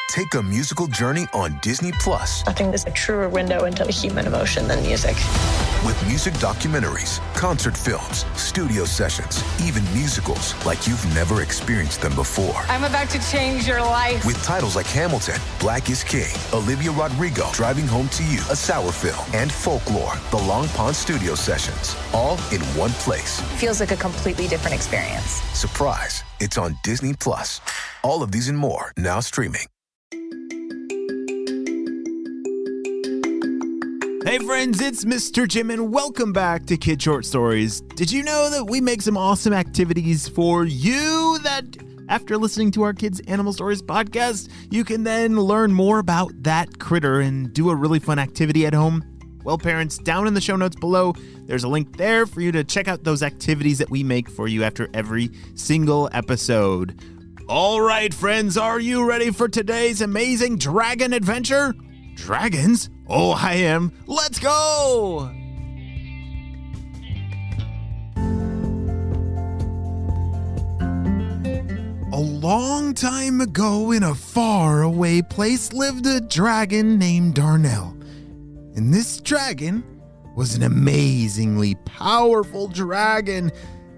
Take a musical journey on Disney Plus. Nothing is a truer window into human emotion than music. With music documentaries, concert films, studio sessions, even musicals like you've never experienced them before. I'm about to change your life. With titles like Hamilton, Black is King, Olivia Rodrigo, Driving Home to You, A Sour Film, and Folklore, the Long Pond Studio Sessions, all in one place. Feels like a completely different experience. Surprise, it's on Disney Plus. All of these and more, now streaming. Hey friends, it's Mr. Jim and welcome back to Kid Short Stories. Did you know that we make some awesome activities for you that after listening to our Kids Animal Stories podcast, you can then learn more about that critter and do a really fun activity at home? Well, parents, down in the show notes below, there's a link there for you to check out those activities that we make for you after every single episode. All right, friends, are you ready for today's amazing dragon adventure? Dragons? Oh, I am. Let's go! A long time ago in a faraway place lived a dragon named Darnell. And this dragon was an amazingly powerful dragon.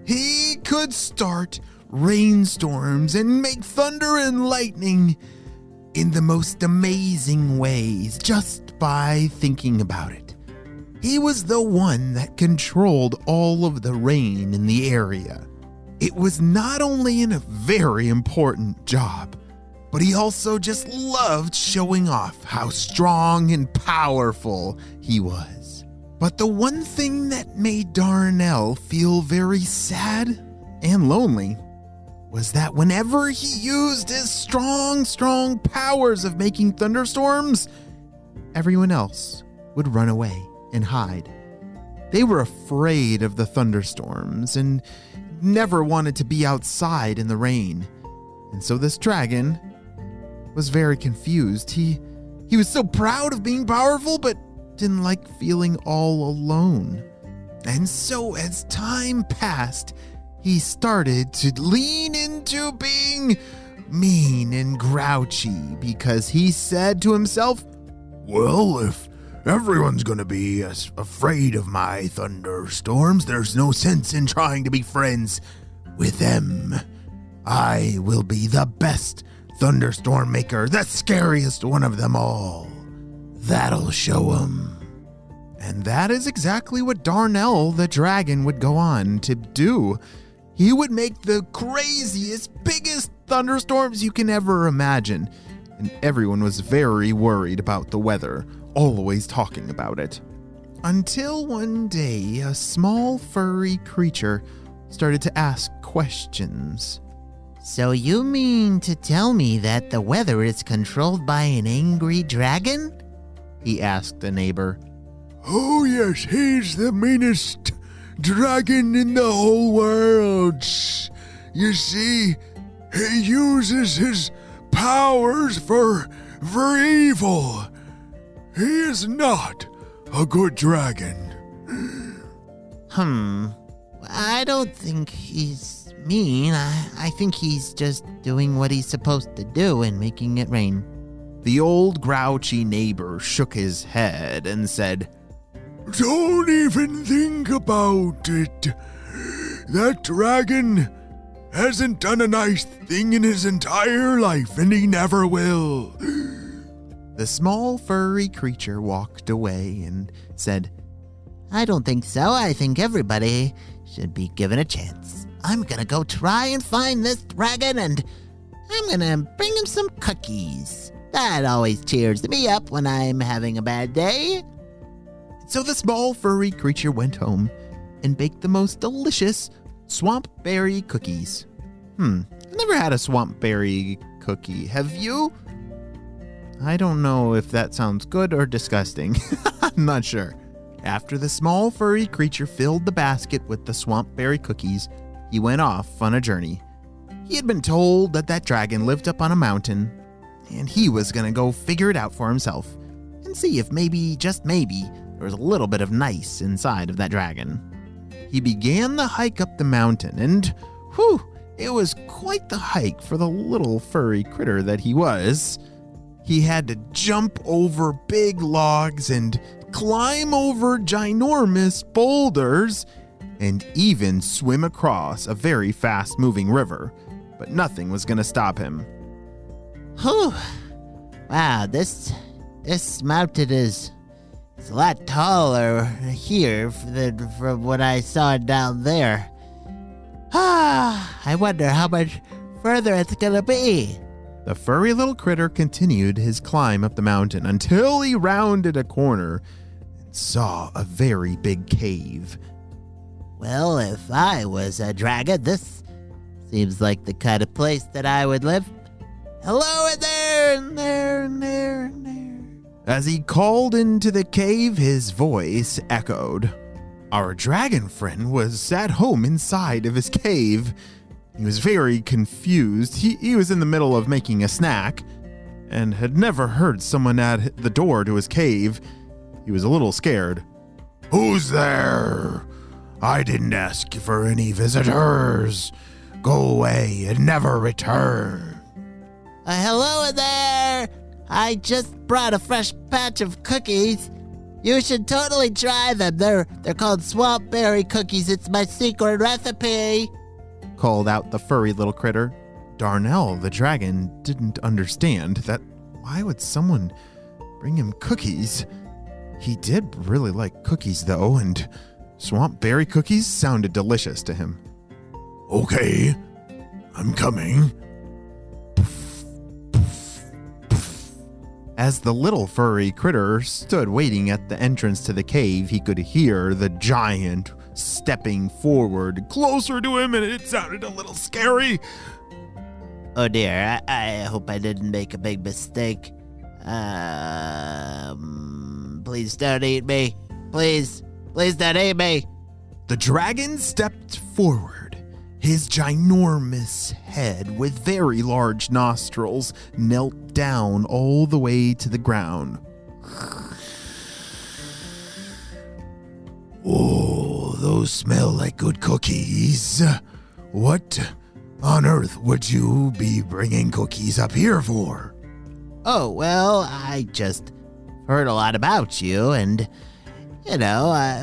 He could start rainstorms and make thunder and lightning in the most amazing ways just by thinking about it. He was the one that controlled all of the rain in the area. It was not only a very important job, but he also just loved showing off how strong and powerful he was. But the one thing that made Darnell feel very sad and lonely was that whenever he used his strong powers of making thunderstorms, everyone else would run away and hide. They were afraid of the thunderstorms and never wanted to be outside in the rain. And so this dragon was very confused. He was so proud of being powerful, but didn't like feeling all alone. And so as time passed, he started to lean into being mean and grouchy because he said to himself, well, if everyone's gonna be as afraid of my thunderstorms, there's no sense in trying to be friends with them. I will be the best thunderstorm maker, the scariest one of them all. That'll show 'em. And that is exactly what Darnell the dragon would go on to do. He would make the craziest, biggest thunderstorms you can ever imagine. And everyone was very worried about the weather, always talking about it. Until one day, a small furry creature started to ask questions. So you mean to tell me that the weather is controlled by an angry dragon? He asked a neighbor. Oh yes, he's the meanest dragon in the whole world. You see, he uses his powers for evil. He is not a good dragon. I don't think he's mean. I think he's just doing what he's supposed to do and making it rain. The old grouchy neighbor shook his head and said, don't even think about it. That dragon hasn't done a nice thing in his entire life, and he never will. The small furry creature walked away and said, I don't think so. I think everybody should be given a chance. I'm gonna go try and find this dragon, and I'm gonna bring him some cookies. That always cheers me up when I'm having a bad day. So the small furry creature went home and baked the most delicious swamp berry cookies. I've never had a swamp berry cookie. Have you? I don't know if that sounds good or disgusting. I'm not sure. After the small furry creature filled the basket with the swamp berry cookies, he went off on a journey. He had been told that that dragon lived up on a mountain, and he was going to go figure it out for himself and see if maybe, just maybe, there was a little bit of nice inside of that dragon. He began the hike up the mountain, and it was quite the hike for the little furry critter that he was. he had to jump over big logs and climb over ginormous boulders and even swim across a very fast-moving river. But nothing was going to stop him. Whew. Wow, this mountain is a lot taller here than from what I saw down there. I wonder how much further it's gonna be. The furry little critter continued his climb up the mountain until he rounded a corner and saw a very big cave. Well, if I was a dragon, this seems like the kind of place that I would live. Hello in there, in there, in there, in there. As he called into the cave, his voice echoed. Our dragon friend was at home inside of his cave. He was very confused. He was in the middle of making a snack and had never heard someone at the door to his cave. He was a little scared. Who's there? I didn't ask for any visitors. Go away and never return. Hello in there. I just brought a fresh batch of cookies. You should totally try them. They're called swamp berry cookies. It's my secret recipe. Called out the furry little critter. Darnell, the dragon, didn't understand that. Why would someone bring him cookies? He did really like cookies, though, and swamp berry cookies sounded delicious to him. Okay, I'm coming. As the little furry critter stood waiting at the entrance to the cave, he could hear the giant stepping forward closer to him, and it sounded a little scary. Oh dear, I hope I didn't make a big mistake. Please don't eat me. Please don't eat me. The dragon stepped forward. His ginormous head with very large nostrils knelt down all the way to the ground. Oh, those smell like good cookies. What on earth would you be bringing cookies up here for? Oh, well, I just heard a lot about you, and,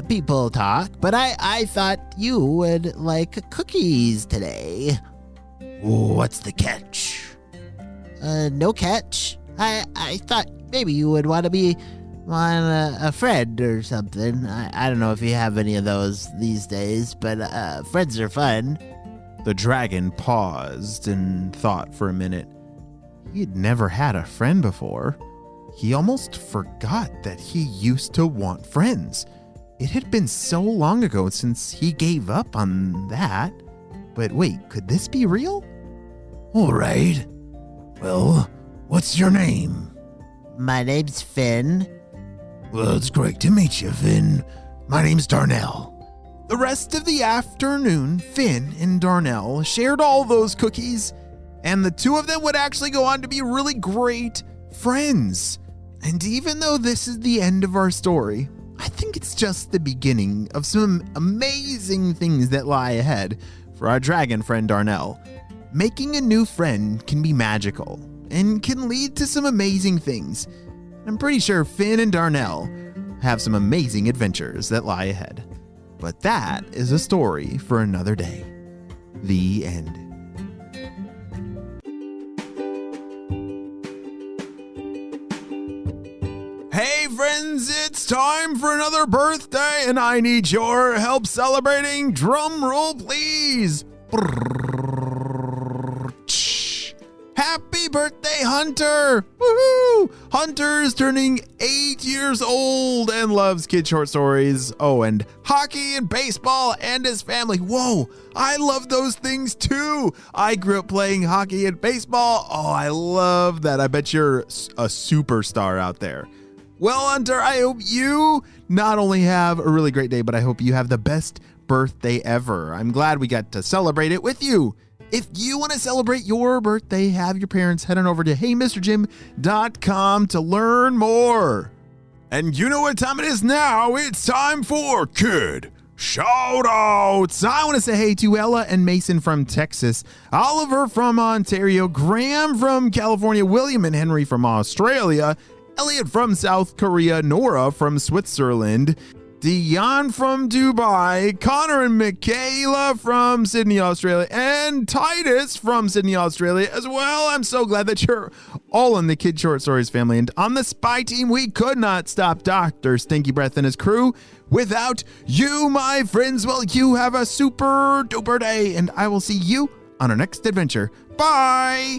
people talk, but I thought you would like cookies today. What's the catch? No catch. I thought maybe you would want to be on a friend or something. I don't know if you have any of those these days, but friends are fun. The dragon paused and thought for a minute. He had never had a friend before. He almost forgot that he used to want friends. It had been so long ago since he gave up on that. But wait, could this be real? All right. Well, what's your name? My name's Finn. Well, it's great to meet you, Finn. My name's Darnell. The rest of the afternoon, Finn and Darnell shared all those cookies, and the two of them would actually go on to be really great friends. And even though this is the end of our story, I think it's just the beginning of some amazing things that lie ahead for our dragon friend Darnell. Making a new friend can be magical and can lead to some amazing things. I'm pretty sure Finn and Darnell have some amazing adventures that lie ahead. But that is a story for another day. The end. Hey friends, it's time for another birthday, and I need your help celebrating. Drum roll, please. Happy birthday, Hunter! Woohoo! Hunter is turning 8 years old and loves kid short stories. Oh, and hockey and baseball and his family. Whoa, I love those things too. I grew up playing hockey and baseball. Oh, I love that. I bet you're a superstar out there. Well, Hunter, I hope you not only have a really great day, but I hope you have the best birthday ever. I'm glad we got to celebrate it with you. If you want to celebrate your birthday, have your parents head on over to heymrjim.com to learn more. And you know what time it is now. It's time for Kid Shout outs! I want to say hey to Ella and Mason from Texas, Oliver from Ontario, Graham from California, William and Henry from Australia, Elliot from South Korea, Nora from Switzerland, Dion from Dubai, Connor and Michaela from Sydney, Australia, and Titus from Sydney, Australia as well. I'm so glad that you're all in the Kid Short Stories family. And on the Spy Team, we could not stop Dr. Stinky Breath and his crew without you, my friends. Well, you have a super duper day, and I will see you on our next adventure. Bye!